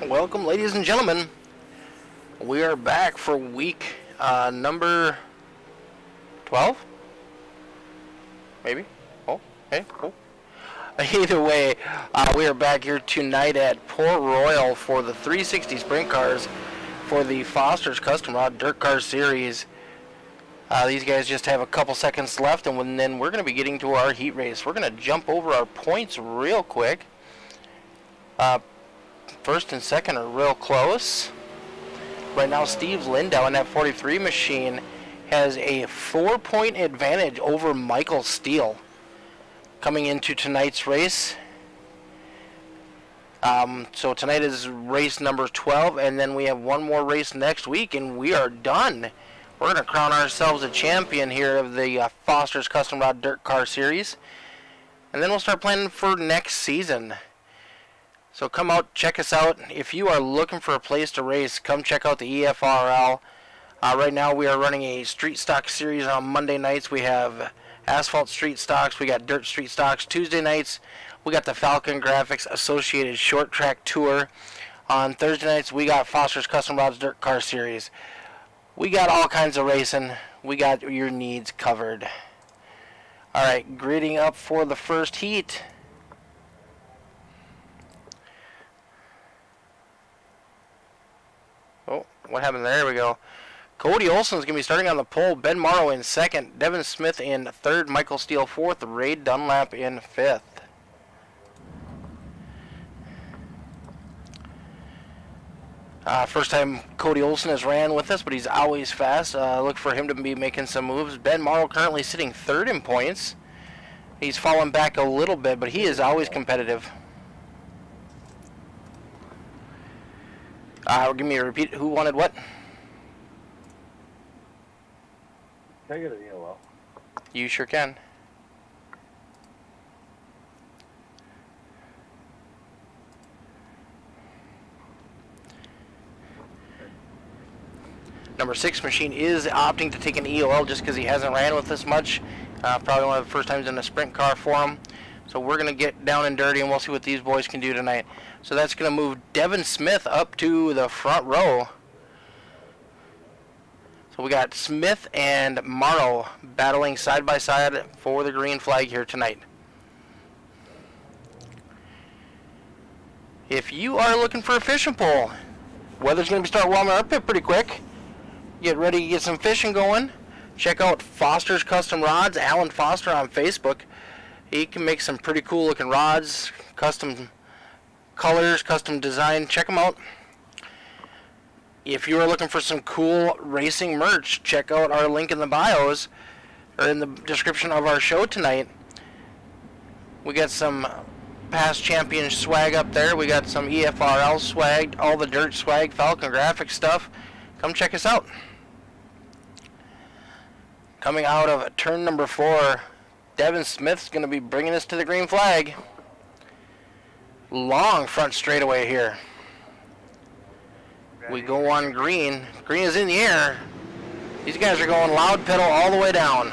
Welcome, ladies and gentlemen. We are back for week number 12? Maybe? Oh, hey, oh. Either way, we are back here tonight at Port Royal for the 360 Sprint Cars for the Foster's Custom Rod Dirtkars Series. These guys just have a couple seconds left, and then we're going to be getting to our heat race. We're going to jump over our points real quick. First and second are real close. Right now, Steve Lindau in that 43 machine has a 4-point advantage over Michael Steele coming into tonight's race. So tonight is race number 12, and then we have one more race next week, and we are done. We're going to crown ourselves a champion here of the Foster's Custom Rod Dirt Car Series, and then we'll start planning for next season. So come out, check us out. If you are looking for a place to race, come check out the EFRL. Right now we are running a street stock series on Monday nights. We have asphalt street stocks, we got dirt street stocks. Tuesday nights we got the FALCONGRAFIX Associated Short Track Tour. On Thursday nights we got Foster's Custom Rods Dirt Car Series. We got all kinds of racing. We got your needs covered. Alright, gridding up for the first heat. Oh, what happened there? There we go. Cody Olson is going to be starting on the pole. Ben Morrow in second. Devin Smith in third. Michael Steele fourth. Ray Dunlap in fifth. First time Cody Olson has ran with us, but he's always fast. Look for him to be making some moves. Ben Morrow currently sitting third in points. He's fallen back a little bit, but he is always competitive. Give me a repeat. Who wanted what? Can I get an ELL? You sure can. Number 6 machine is opting to take an EOL just because he hasn't ran with us much. Probably one of the first times in a sprint car for him. So we're going to get down and dirty, and we'll see what these boys can do tonight. So that's going to move Devin Smith up to the front row. So we got Smith and Morrow battling side by side for the green flag here tonight. If you are looking for a fishing pole, weather's going to start warming up here pretty quick. Get ready to get some fishing going. Check out Foster's Custom Rods, Alan Foster on Facebook. He can make some pretty cool looking rods, custom colors, custom design. Check them out. If you are looking for some cool racing merch, check out our link in the bios or in the description of our show tonight. We got some past champion swag up there. We got some EFRL swag, all the dirt swag, FALCONGRAFIX stuff. Come check us out. Coming out of turn number 4, Devin Smith's going to be bringing us to the green flag. Long front straightaway here. We go on green. Green is in the air. These guys are going loud pedal all the way down.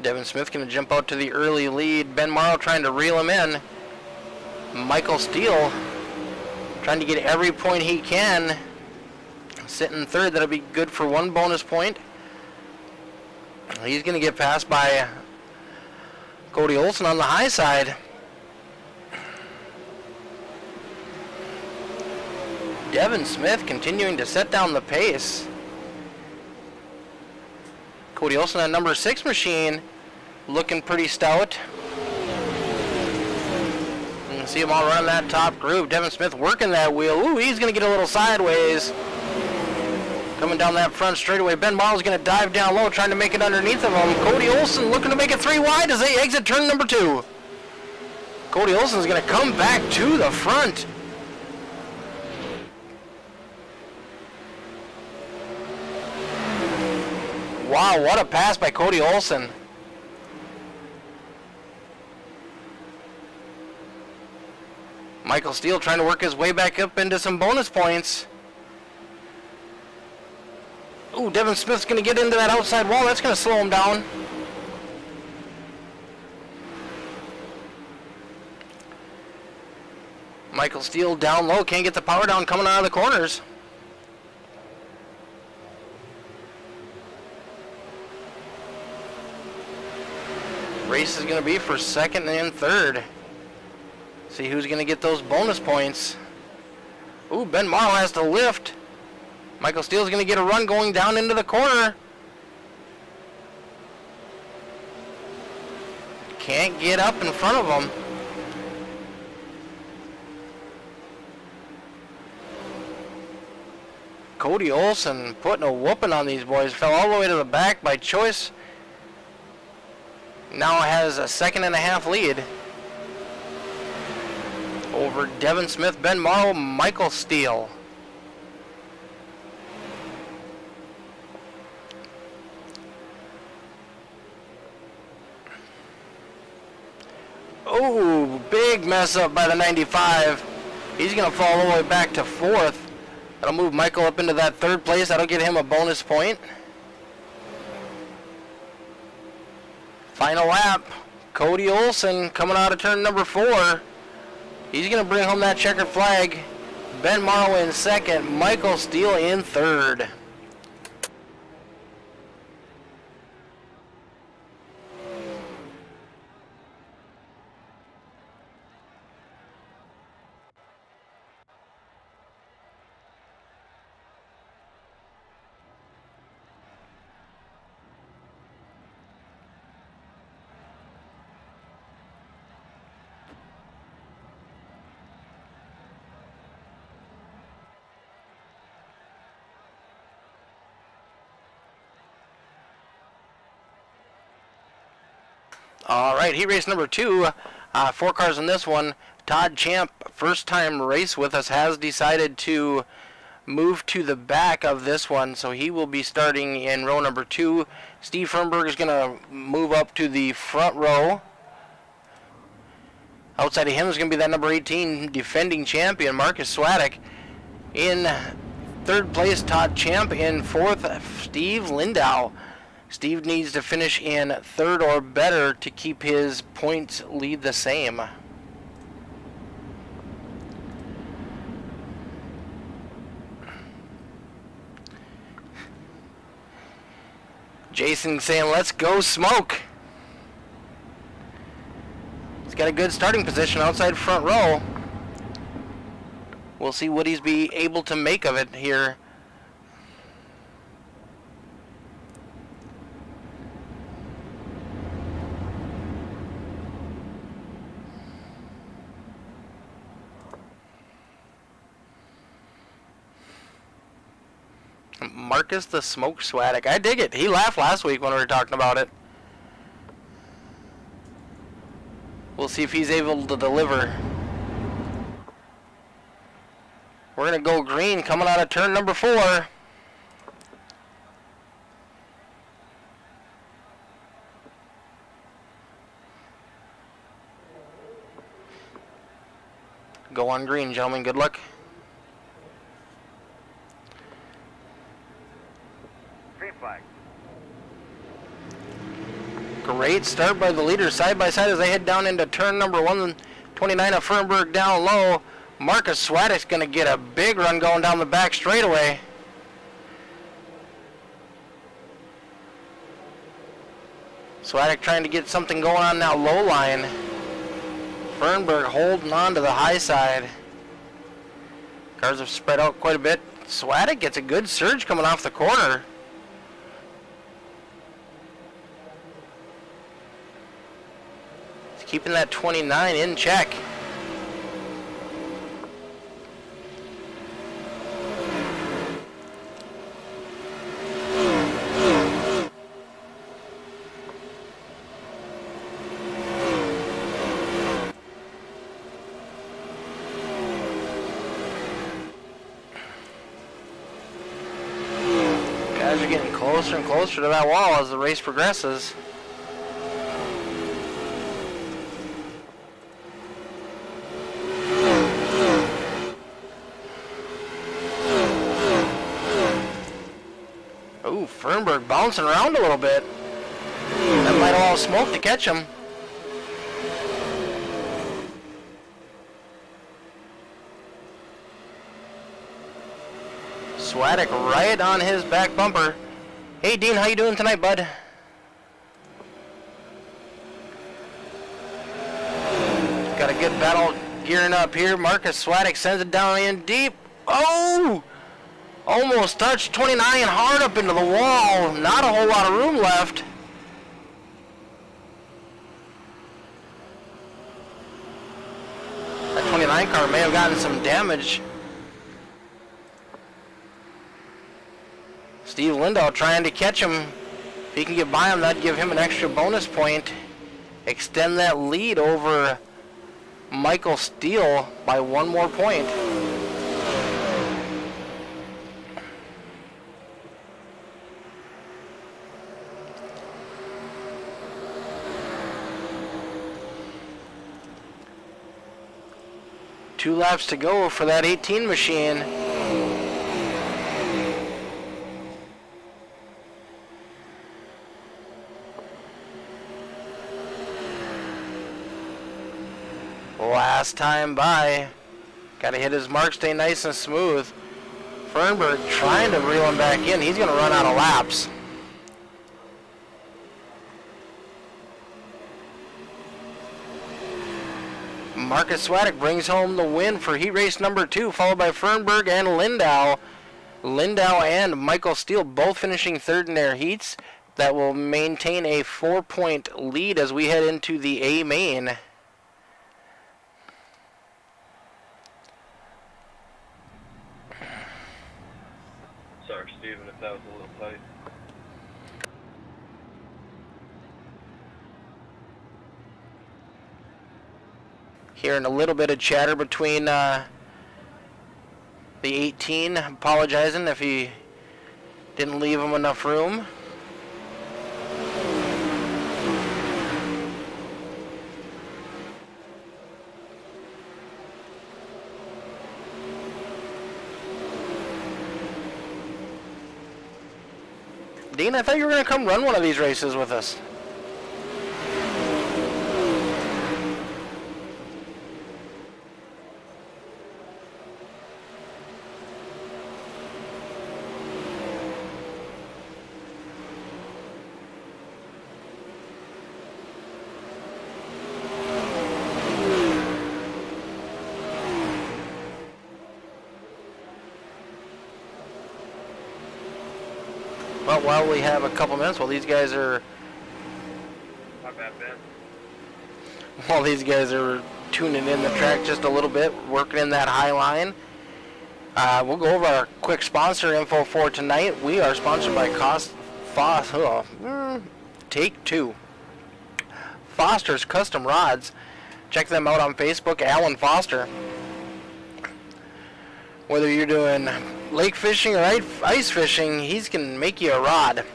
Devin Smith going to jump out to the early lead. Ben Morrow trying to reel him in. Michael Steele trying to get every point he can. Sitting third, that'll be good for 1 bonus point. He's going to get passed by Cody Olson on the high side. Devin Smith continuing to set down the pace. Cody Olson at number 6 machine looking pretty stout. You can see him all running that top groove. Devin Smith working that wheel. Ooh, he's going to get a little sideways. Coming down that front straightaway. Ben Morrow's going to dive down low, trying to make it underneath of him. Cody Olson looking to make it 3 wide as they exit turn number 2. Cody Olson's going to come back to the front. Wow, what a pass by Cody Olson. Michael Steele trying to work his way back up into some bonus points. Ooh, Devin Smith's going to get into that outside wall. That's going to slow him down. Michael Steele down low. Can't get the power down coming out of the corners. Race is going to be for second and third. See who's going to get those bonus points. Ooh, Ben Morrow has to lift. Michael Steele's going to get a run going down into the corner. Can't get up in front of him. Cody Olson putting a whooping on these boys. Fell all the way to the back by choice. Now has a 2.5 lead over Devin Smith, Ben Morrow, Michael Steele. Oh, big mess up by the 95. He's going to fall all the way back to fourth. That'll move Michael up into that third place. That'll get him a bonus point. Final lap. Cody Olson coming out of turn number 4. He's going to bring home that checkered flag. Ben Morrow in second. Michael Steele in third. All right, heat race number 2. 4 cars in this one. Todd Champ, first time race with us, has decided to move to the back of this one, so he will be starting in row number 2. Steve Fernberg is going to move up to the front row. Outside of him is going to be that number 18 defending champion, Marcus Swadek. In third place, Todd Champ. In fourth, Steve Lindau. Steve needs to finish in third or better to keep his points lead the same. Jason saying, let's go smoke. He's got a good starting position outside front row. We'll see what he's be able to make of it here. Marcus the Smoke Swadek. I dig it. He laughed last week when we were talking about it. We'll see if he's able to deliver. We're going to go green coming out of turn number 4. Go on green, gentlemen. Good luck. Flag. Great start by the leaders side by side as they head down into turn number 129 of Fernberg down low. Marcus Swadek's going to get a big run going down the back straightaway. Swadek trying to get something going on now low line. Fernberg holding on to the high side. Cars have spread out quite a bit. Swadek gets a good surge coming off the corner. Keeping that 29 in check. Guys are getting closer and closer to that wall as the race progresses. Fernberg bouncing around a little bit. That might allow Smoke to catch him. Swadek right on his back bumper. Hey Dean, how you doing tonight, bud? Got a good battle gearing up here. Marcus Swadek sends it down in deep. Oh! Almost touched 29 hard up into the wall. Not a whole lot of room left. That 29 car may have gotten some damage. Steve Lindahl trying to catch him. If he can get by him, that'd give him an extra bonus point. Extend that lead over Michael Steele by one more point. Two laps to go for that 18 machine. Last time by. Got to hit his mark, stay nice and smooth. Fernberg trying to reel him back in. He's going to run out of laps. Marcus Swadek brings home the win for heat race number 2, followed by Fernberg and Lindahl. Lindahl and Michael Steele both finishing third in their heats. That will maintain a 4-point lead as we head into the A main. Sorry, Steven, if that was a little tight. Hearing a little bit of chatter between the 18, apologizing if he didn't leave him enough room. Dean, I thought you were going to come run one of these races with us. Well, while we have a couple minutes, while these guys are tuning in the track just a little bit, working in that high line, we'll go over our quick sponsor info for tonight. We are sponsored by Take Two. Foster's Custom Rods. Check them out on Facebook, Alan Foster. Whether you're doing lake fishing or ice fishing, he can make you a rod.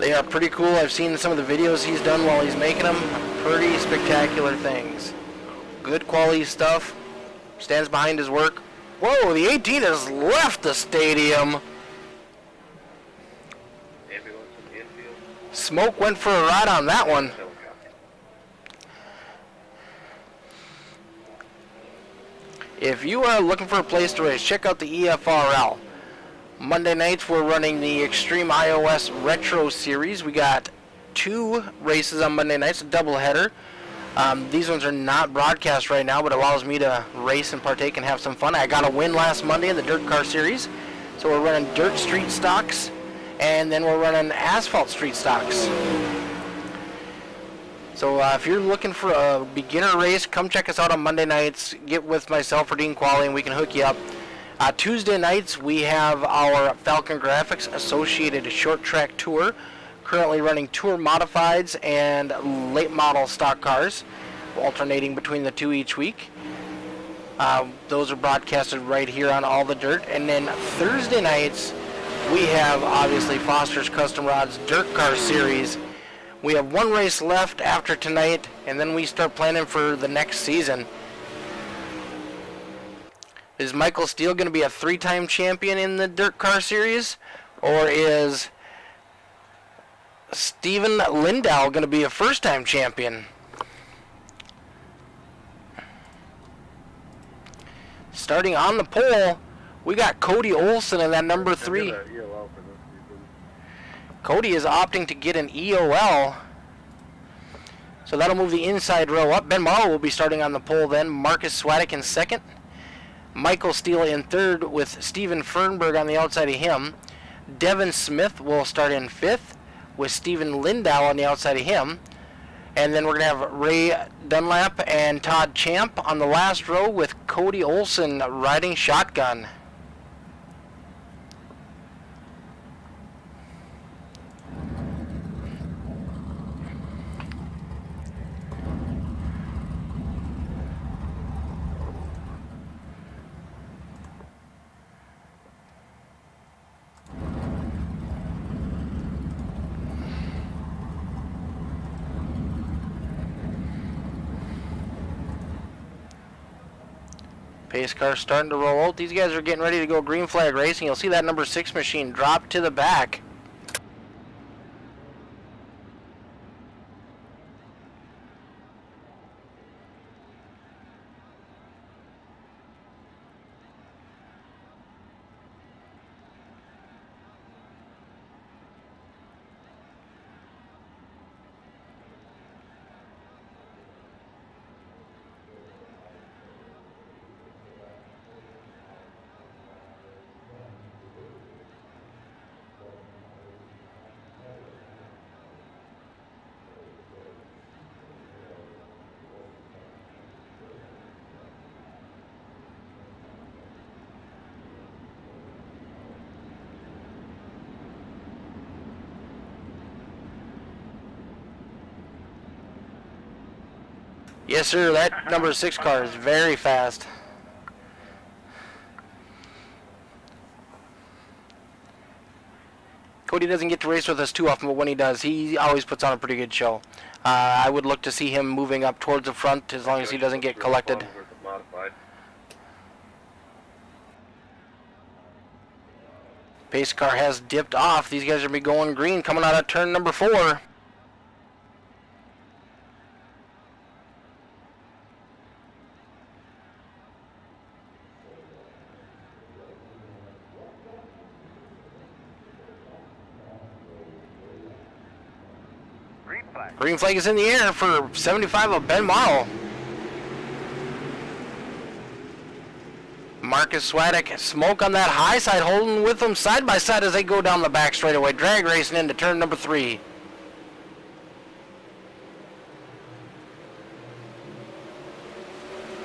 They are pretty cool. I've seen some of the videos he's done while he's making them. Pretty spectacular things. Good quality stuff. Stands behind his work. Whoa, the 18 has left the stadium. Smoke went for a ride on that one. If you are looking for a place to race, check out the EFRL. Monday nights we're running the Extreme iOS Retro Series. We got 2 races on Monday nights, a doubleheader. These ones are not broadcast right now, but it allows me to race and partake and have some fun. I got a win last Monday in the Dirtkars series. So we're running dirt street stocks, and then we're running asphalt street stocks. So if you're looking for a beginner race, come check us out on Monday nights. Get with myself or Dean Qualley, and we can hook you up. Tuesday nights, we have our FALCONGRAFIX Associated Short Track Tour. Currently running Tour Modifieds and late model stock cars, alternating between the 2 each week. Those are broadcasted right here on All the Dirt. And then Thursday nights, we have, obviously, Foster's Custom Rods Dirtkars series. We have 1 race left after tonight, and then we start planning for the next season. Is Michael Steele going to be a 3-time champion in the Dirtkars series? Or is Steven Lindahl going to be a first-time champion? Starting on the pole, we got Cody Olsen in that number 3. Cody is opting to get an EOL. So that'll move the inside row up. Ben Morrow will be starting on the pole then. Marcus Swadek in second. Michael Steele in third with Steven Fernberg on the outside of him. Devin Smith will start in fifth with Steven Lindahl on the outside of him. And then we're going to have Ray Dunlap and Todd Champ on the last row with Cody Olsen riding shotgun. Pace car starting to roll out. These guys are getting ready to go green flag racing. You'll see that number 6 machine drop to the back. Yes, sir, that number 6 car is very fast. Cody doesn't get to race with us too often, but when he does, he always puts on a pretty good show. I would look to see him moving up towards the front as long as he doesn't get collected. Pace car has dipped off. These guys are going to be going green coming out of turn number 4. Green flag is in the air for 75 of Ben Morrow. Marcus Swadek, smoke on that high side, holding with them side by side as they go down the back straightaway. Drag racing into turn number 3.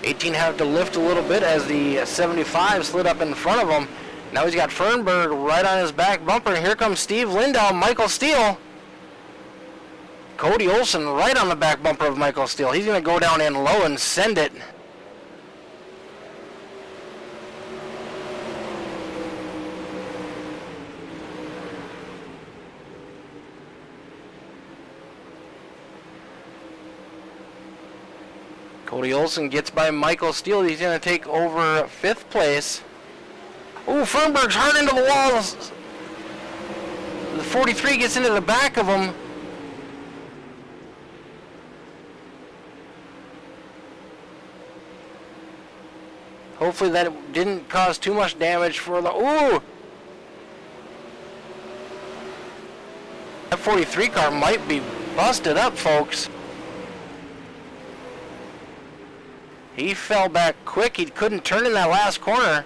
'18 had to lift a little bit as the 75 slid up in front of him. Now he's got Fernberg right on his back bumper. Here comes Steve Lindahl, Michael Steele. Cody Olsen right on the back bumper of Michael Steele. He's going to go down in low and send it. Cody Olsen gets by Michael Steele. He's going to take over 5th place. Ooh, Fernberg's hard into the walls. The 43 gets into the back of him. Hopefully that didn't cause too much damage for the... Ooh! That 43 car might be busted up, folks. He fell back quick. He couldn't turn in that last corner.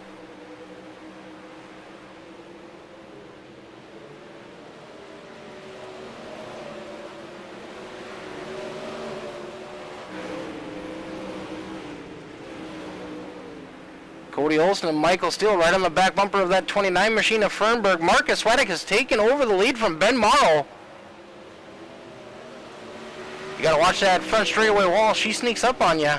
Cody Olsen and Michael Steele right on the back bumper of that 29 machine of Fernberg. Marcus Swadek has taken over the lead from Ben Morrow. You gotta watch that front straightaway wall. She sneaks up on you.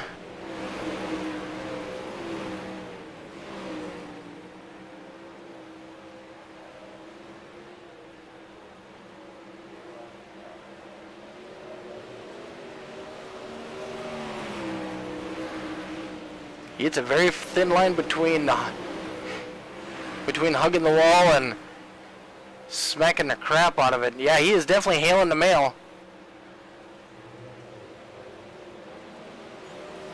It's a very thin line between hugging the wall and Smacking the crap out of it. Yeah, he is definitely hailing the mail.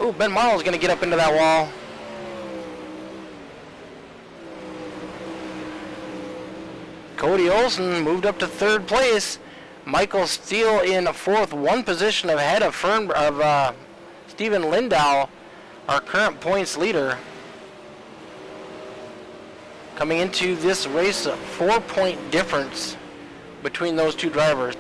Ooh, Ben Marl's going to get up into that wall. Cody Olsen moved up to third place. Michael Steele in fourth, one position ahead of Steven Lindow, our current points leader. Coming into this race, a 4-point difference between those two drivers.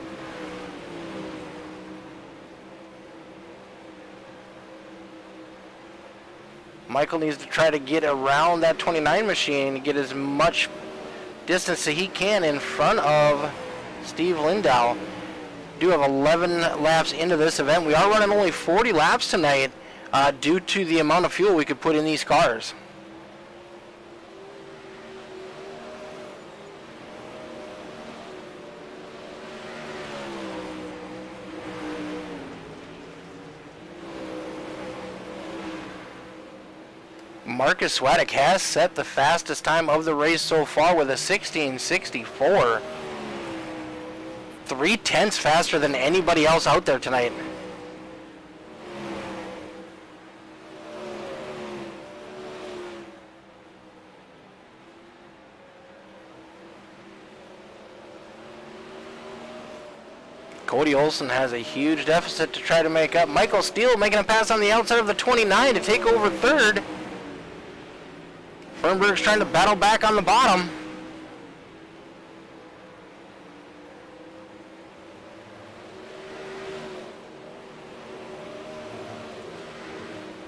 Michael needs to try to get around that 29 machine and get as much distance that he can in front of Steve Lindow. Do have 11 laps into this event. We are running only 40 laps tonight due to the amount of fuel we could put in these cars. Marcus Swadek has set the fastest time of the race so far with a 16:64. 3/10 faster than anybody else out there tonight. Cody Olsen has a huge deficit to try to make up. Michael Steele making a pass on the outside of the 29 to take over third. Fernberg's trying to battle back on the bottom.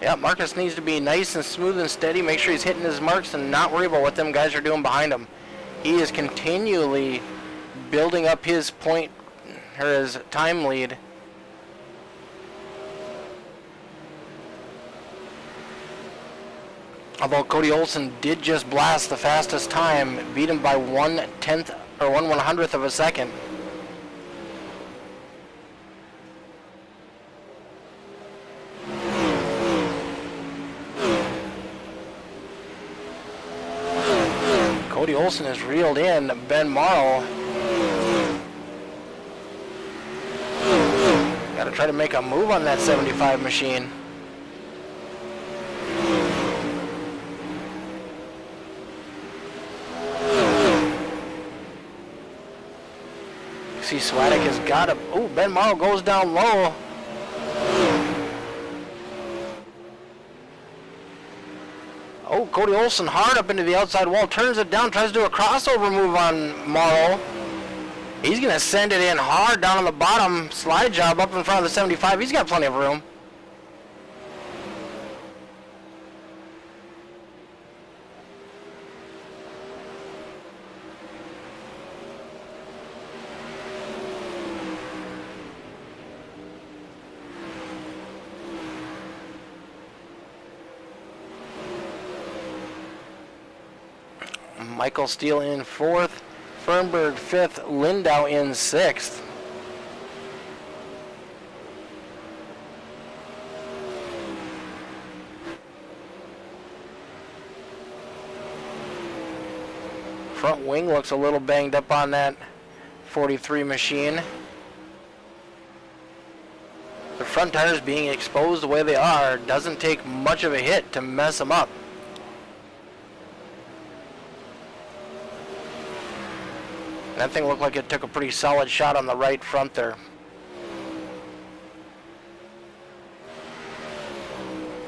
Yeah, Marcus needs to be nice and smooth and steady, make sure he's hitting his marks and not worry about what them guys are doing behind him. He is continually building up his point, or his time lead. Although Cody Olsen did just blast the fastest time, beat him by 1/10 or 1/100th of a second. Cody Olsen has reeled in Ben Marl. Got to try to make a move on that 75 machine. See, Swadek has got a... Oh, Ben Marl goes down low. Oh, Cody Olsen hard up into the outside wall, turns it down, tries to do a crossover move on Marl. He's going to send it in hard down on the bottom. Slide job up in front of the 75. He's got plenty of room. Michael Steele in fourth, Fernberg fifth, Lindow in sixth. Front wing looks a little banged up on that 43 machine. The front tires being exposed the way they are doesn't take much of a hit to mess them up. That thing looked like it took a pretty solid shot on the right front there.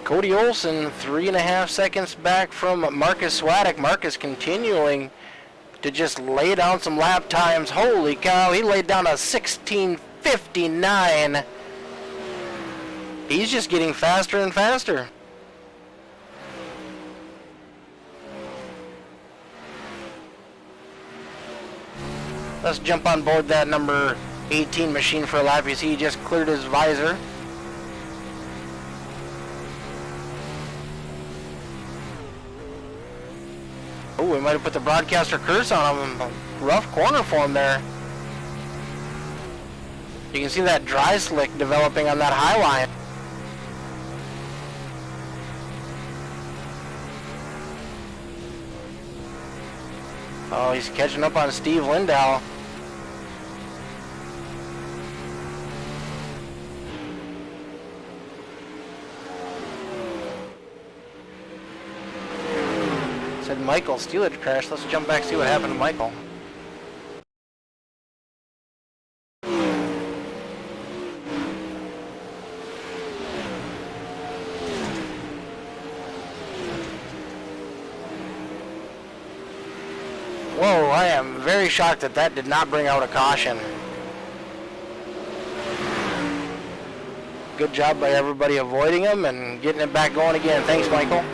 Cody Olsen, 3.5 seconds back from Marcus Swadek. Marcus continuing to just lay down some lap times. Holy cow, he laid down a 16:59. He's just getting faster and faster. Let's jump on board that number 18 machine for a lap. You see he just cleared his visor. Oh, we might have put the broadcaster curse on him. Rough corner for him there. You can see that dry slick developing on that high line. Oh, he's catching up on Steve Lindow. Said Michael, Steele had crashed. Let's jump back and see what happened to Michael. Whoa, I am very shocked that that did not bring out a caution. Good job by everybody avoiding him and getting it back going again. Thanks, Michael.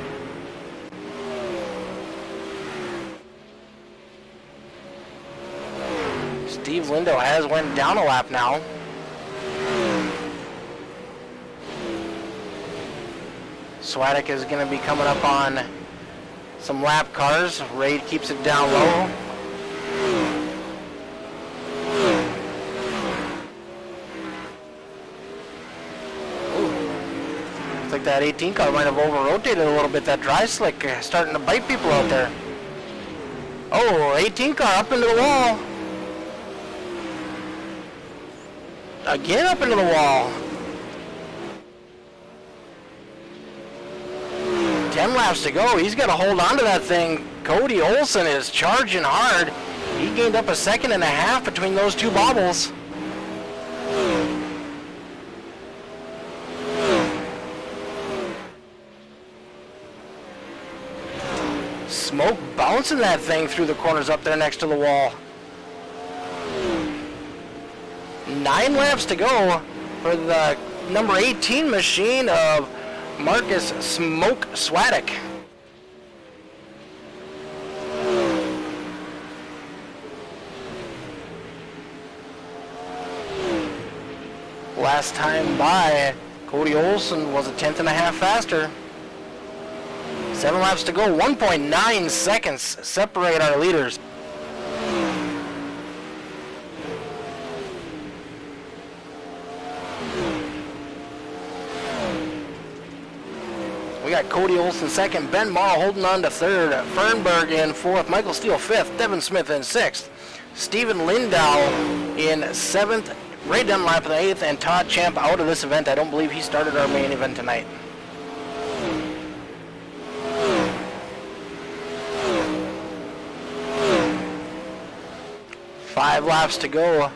Steve Lindo has went down a lap now. Swadek is going to be coming up on some lap cars. Raid keeps it down low. Looks like that 18 car might have over-rotated a little bit. That dry slick starting to bite people out there. Oh, 18 car up into the wall. Again up into the wall. 10 laps to go. He's got to hold on to that thing. Cody Olsen is charging hard. He gained up a second and a half between those two bobbles. Smoke bouncing that thing through the corners up there next to the wall. 9 laps to go for the number 18 machine of Marcus Smoke Swadek. Last time by, Cody Olsen was a tenth and a half faster. 7 laps to go, 1.9 seconds separate our leaders. We got Cody Olsen second, Ben Morrow holding on to third, Fernberg in fourth, Michael Steele fifth, Devin Smith in sixth, Stephen Lindow in seventh, Ray Dunlap in the eighth, and Todd Champ out of this event. I don't believe he started our main event tonight. Five laps to go.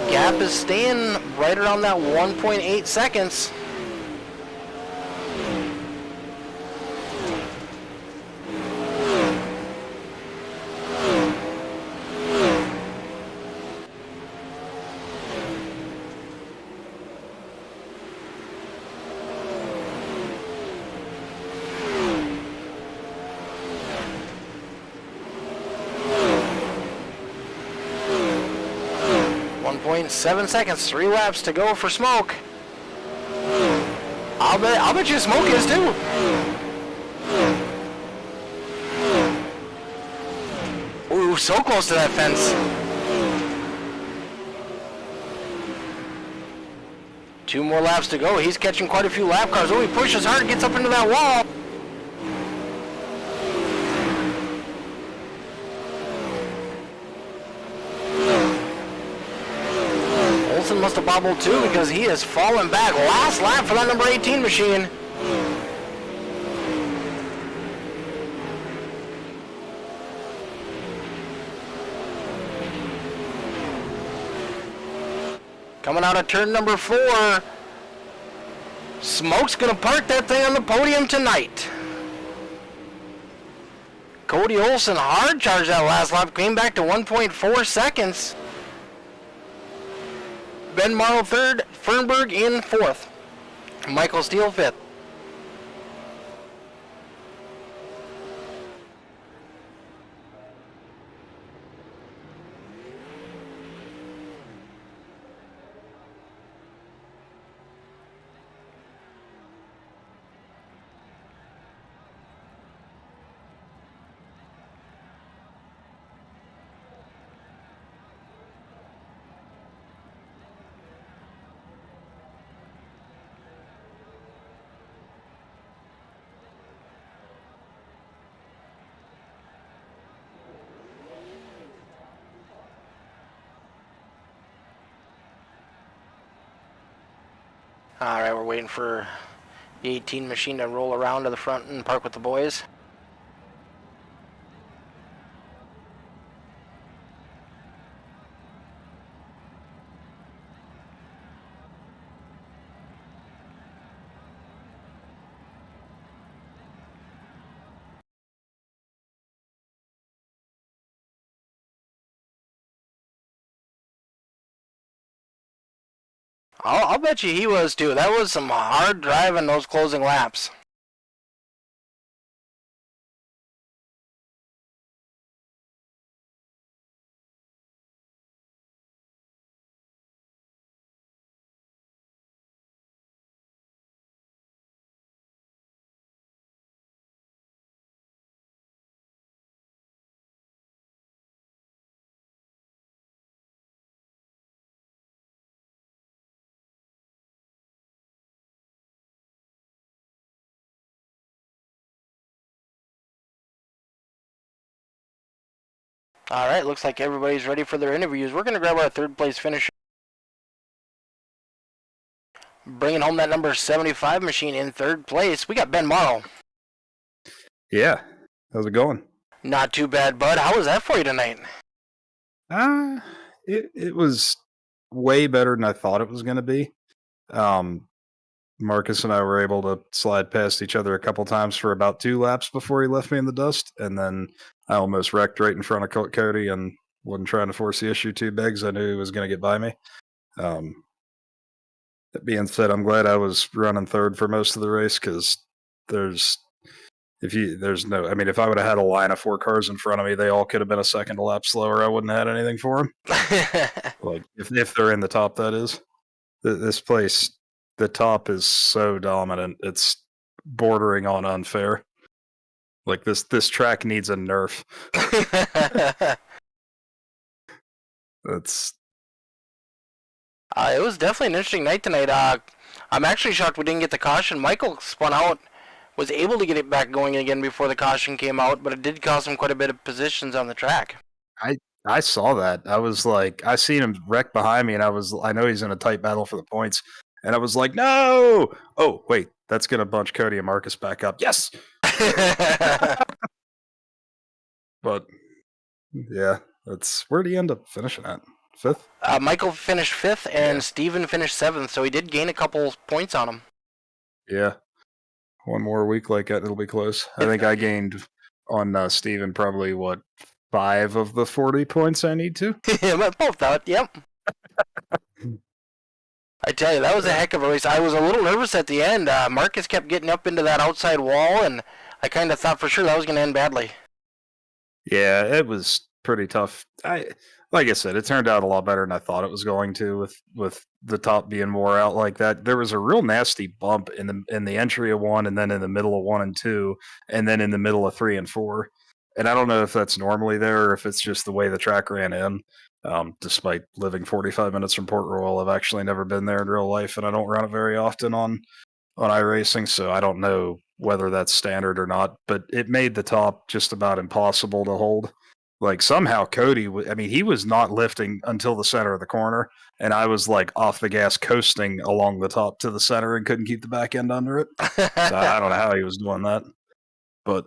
Gap is staying right around that 1.8 seconds. .7 seconds, 3 laps to go for Smoke. I'll bet you Smoke is too. Ooh, so close to that fence. 2 more laps to go. He's catching quite a few lap cars. Oh, he pushes hard, gets up into that wall. Must have bobbled too because he has fallen back. Last lap for that number 18 machine. Coming out of turn number 4. Smoke's gonna park that thing on the podium tonight. Cody Olsen hard charged that last lap, came back to 1.4 seconds. Ben Morrow third, Fernberg in fourth, Michael Steele fifth. Alright, we're waiting for the 18 machine to roll around to the front and park with the boys. I'll bet you he was too. That was some hard driving those closing laps. Alright, looks like everybody's ready for their interviews. We're going to grab our third place finisher. Bringing home that number 75 machine in third place. We got Ben Morrow. Yeah. How's it going? Not too bad, bud. How was that for you tonight? It was way better than I thought it was going to be. Marcus and I were able to slide past each other a couple times for about 2 laps before he left me in the dust, and then I almost wrecked right in front of Cody and wasn't trying to force the issue too big because I knew he was going to get by me. That being said, I'm glad I was running third for most of the race because if I would have had a line of 4 cars in front of me, they all could have been a second a lap slower. I wouldn't have had anything for them. Like if they're in the top, that is. This place, the top is so dominant. It's bordering on unfair. Like this track needs a nerf. It was definitely an interesting night tonight. I'm actually shocked we didn't get the caution. Michael spun out, was able to get it back going again before the caution came out, but it did cost him quite a bit of positions on the track. I saw that. I was like, I seen him wreck behind me, and I know he's in a tight battle for the points, and I was like, no! Oh, wait, that's going to bunch Cody and Marcus back up. Yes! But, yeah, where'd he end up finishing at? 5th? Michael finished 5th, and Steven finished 7th, so he did gain a couple points on him. Yeah. One more week like that, it'll be close. I think I gained on Steven probably, 5 of the 40 points I need to? Both that, yep. I tell you, that was a heck of a race. I was a little nervous at the end. Marcus kept getting up into that outside wall, and I kind of thought for sure that was going to end badly. Yeah, it was pretty tough. Like I said, it turned out a lot better than I thought it was going to with the top being wore out like that. There was a real nasty bump in the entry of 1, and then in the middle of 1 and 2, and then in the middle of 3 and 4. And I don't know if that's normally there or if it's just the way the track ran in. Despite living 45 minutes from Port Royal, I've actually never been there in real life, and I don't run it very often on iRacing, so I don't know whether that's standard or not. But it made the top just about impossible to hold. Like somehow Cody, he was not lifting until the center of the corner, and I was like off the gas coasting along the top to the center and couldn't keep the back end under it. So I don't know how he was doing that, but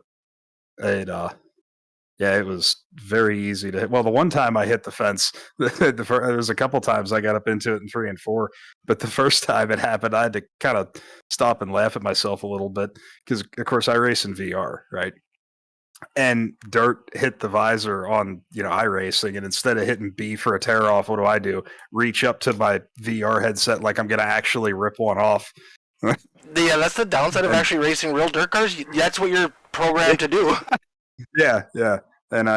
it was very easy to hit. Well, the one time I hit the fence, there was a couple times I got up into it in 3 and 4, but the first time it happened, I had to kind of stop and laugh at myself a little bit because, of course, I race in VR, right? And dirt hit the visor on, iRacing, and instead of hitting B for a tear off, what do? Reach up to my VR headset like I'm going to actually rip one off. Yeah, that's the downside of actually racing real dirt cars. That's what you're programmed to do. Yeah. And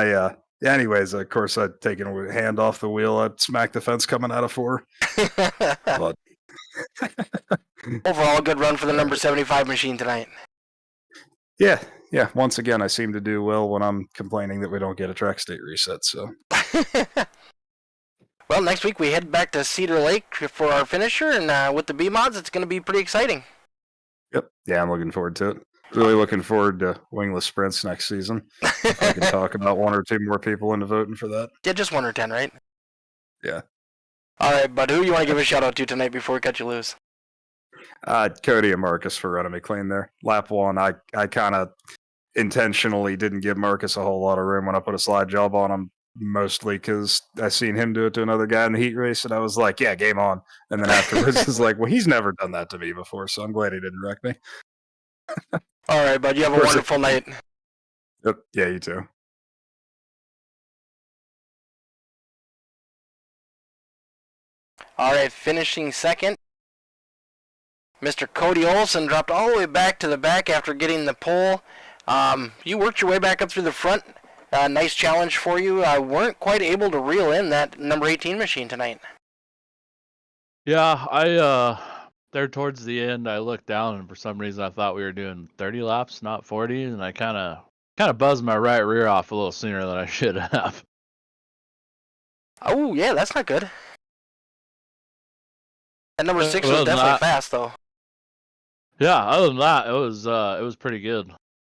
anyways, of course, I'd taken a hand off the wheel. I'd smacked the fence coming out of 4. But overall, good run for the number 75 machine tonight. Yeah. Once again, I seem to do well when I'm complaining that we don't get a track state reset. So, well, next week we head back to Cedar Lake for our finisher, and with the B mods, it's going to be pretty exciting. Yep. Yeah, I'm looking forward to it. Really looking forward to wingless sprints next season. I can talk about 1 or 2 more people into voting for that. Yeah, just 1 or 10, right? Yeah. All right, bud. Who you want to give a shout out to tonight before we cut you loose? Cody and Marcus for running me clean there. Lap 1, I kind of intentionally didn't give Marcus a whole lot of room when I put a slide job on him, mostly because I seen him do it to another guy in the heat race, and I was like, yeah, game on. And then afterwards, it's like, well, he's never done that to me before, so I'm glad he didn't wreck me. All right, bud. You have a wonderful night. Yep. Yeah, you too. All right, finishing second, Mr. Cody Olson dropped all the way back to the back after getting the pole. You worked your way back up through the front. Nice challenge for you. I weren't quite able to reel in that number 18 machine tonight. Yeah, I there towards the end, I looked down and for some reason I thought we were doing 30 laps, not 40, and I kind of buzzed my right rear off a little sooner than I should have. Oh yeah, that's not good. That number 6 was definitely fast though. Yeah, other than that, it was pretty good.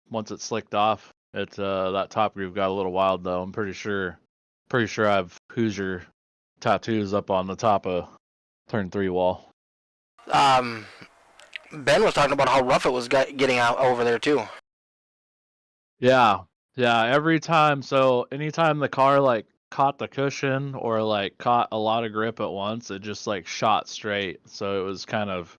Once it slicked off, that top groove got a little wild though. I'm pretty sure I have Hoosier tattoos up on the top of turn 3 wall. Ben was talking about how rough it was getting out over there too. Yeah, every time. So anytime the car like caught the cushion or like caught a lot of grip at once, it just like shot straight. So it's kind of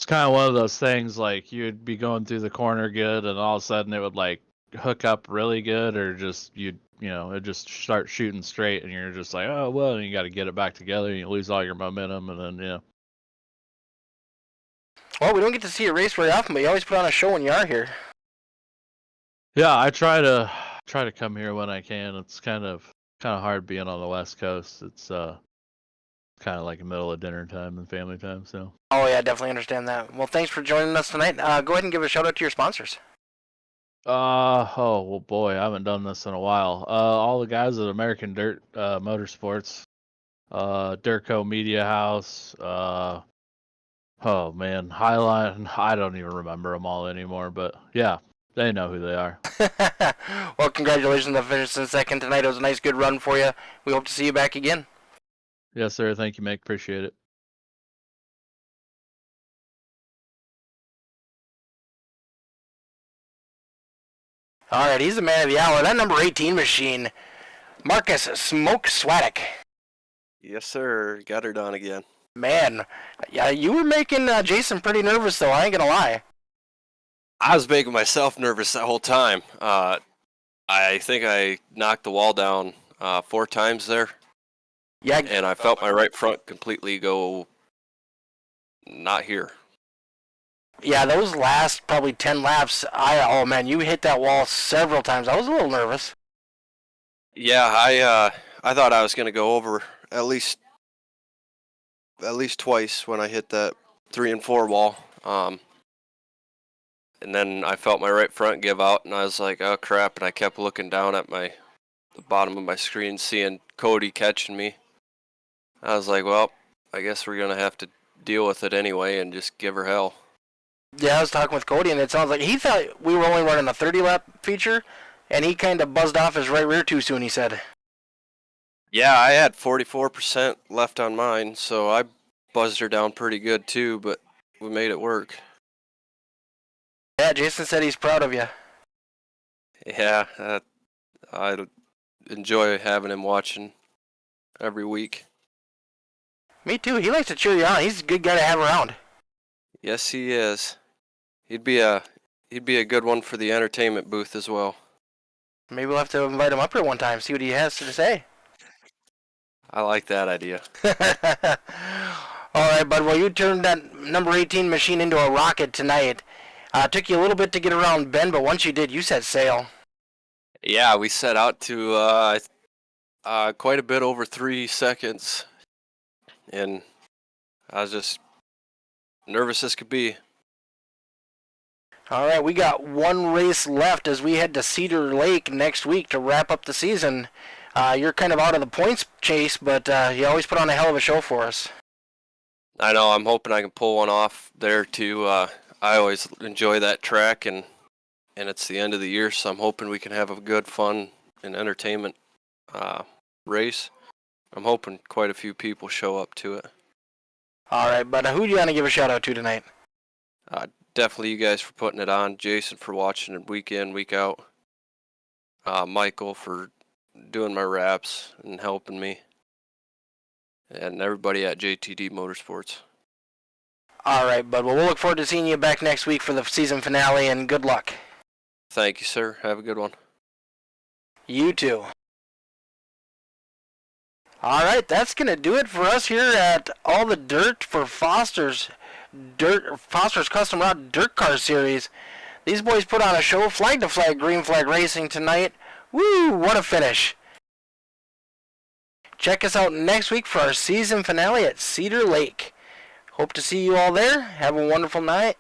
one of those things like you'd be going through the corner good and all of a sudden it would like hook up really good, or just it just start shooting straight and you're just like, oh well, and you got to get it back together and you lose all your momentum, and then Well, we don't get to see you race very often, but you always put on a show when you are here. Yeah, I try to come here when I can. It's kind of hard being on the West Coast. It's kind of like the middle of dinner time and family time. So. Oh yeah, definitely understand that. Well, thanks for joining us tonight. Go ahead and give a shout out to your sponsors. Oh well, boy, I haven't done this in a while. All the guys at American Dirt Motorsports, Dirtco Media House. Oh man, Highline. I don't even remember them all anymore, but yeah. They know who they are. Well, congratulations on finishing second tonight. It was a nice, good run for you. We hope to see you back again. Yes, sir. Thank you, Mick. Appreciate it. All right, he's the man of the hour. That number 18 machine, Marcus Smoke Swaddick. Yes, sir. Got her done again. Man, yeah, you were making Jason pretty nervous, though. I ain't gonna lie. I was making myself nervous that whole time. I think I knocked the wall down 4 times there. Yeah. And I felt my right front completely go not here. Yeah, those last probably 10 laps, oh man, you hit that wall several times. I was a little nervous. Yeah, I thought I was going to go over at least twice when I hit that 3 and 4 wall. And then I felt my right front give out, and I was like, oh crap, and I kept looking down at the bottom of my screen, seeing Cody catching me. I was like, well, I guess we're going to have to deal with it anyway and just give her hell. Yeah, I was talking with Cody, and it sounds like he thought we were only running a 30-lap feature, and he kind of buzzed off his right rear too soon, he said. Yeah, I had 44% left on mine, so I buzzed her down pretty good too, but we made it work. Yeah, Jason said he's proud of you. Yeah, I enjoy having him watching every week. Me too. He likes to cheer you on. He's a good guy to have around. Yes, he is. He'd be a good one for the entertainment booth as well. Maybe we'll have to invite him up here one time, see what he has to say. I like that idea. All right, bud. Well, you turned that number 18 machine into a rocket tonight. Took you a little bit to get around Ben, but once you did, you set sail. Yeah, we set out to quite a bit over 3 seconds, and I was just nervous as could be. All right, we got one race left as we head to Cedar Lake next week to wrap up the season. You're kind of out of the points chase, but you always put on a hell of a show for us. I know. I'm hoping I can pull one off there too. I always enjoy that track, and it's the end of the year, so I'm hoping we can have a good, fun, and entertainment race. I'm hoping quite a few people show up to it. All right, but who do you want to give a shout out to tonight? Definitely you guys for putting it on. Jason for watching it week in, week out. Michael for doing my wraps and helping me. And everybody at JTD Motorsports. All right, bud. Well, we'll look forward to seeing you back next week for the season finale, and good luck. Thank you, sir. Have a good one. You too. All right, that's going to do it for us here at All the Dirt for Foster's Custom Rod Dirt Car Series. These boys put on a show, flag to flag, green flag racing tonight. Woo, what a finish. Check us out next week for our season finale at Cedar Lake. Hope to see you all there. Have a wonderful night.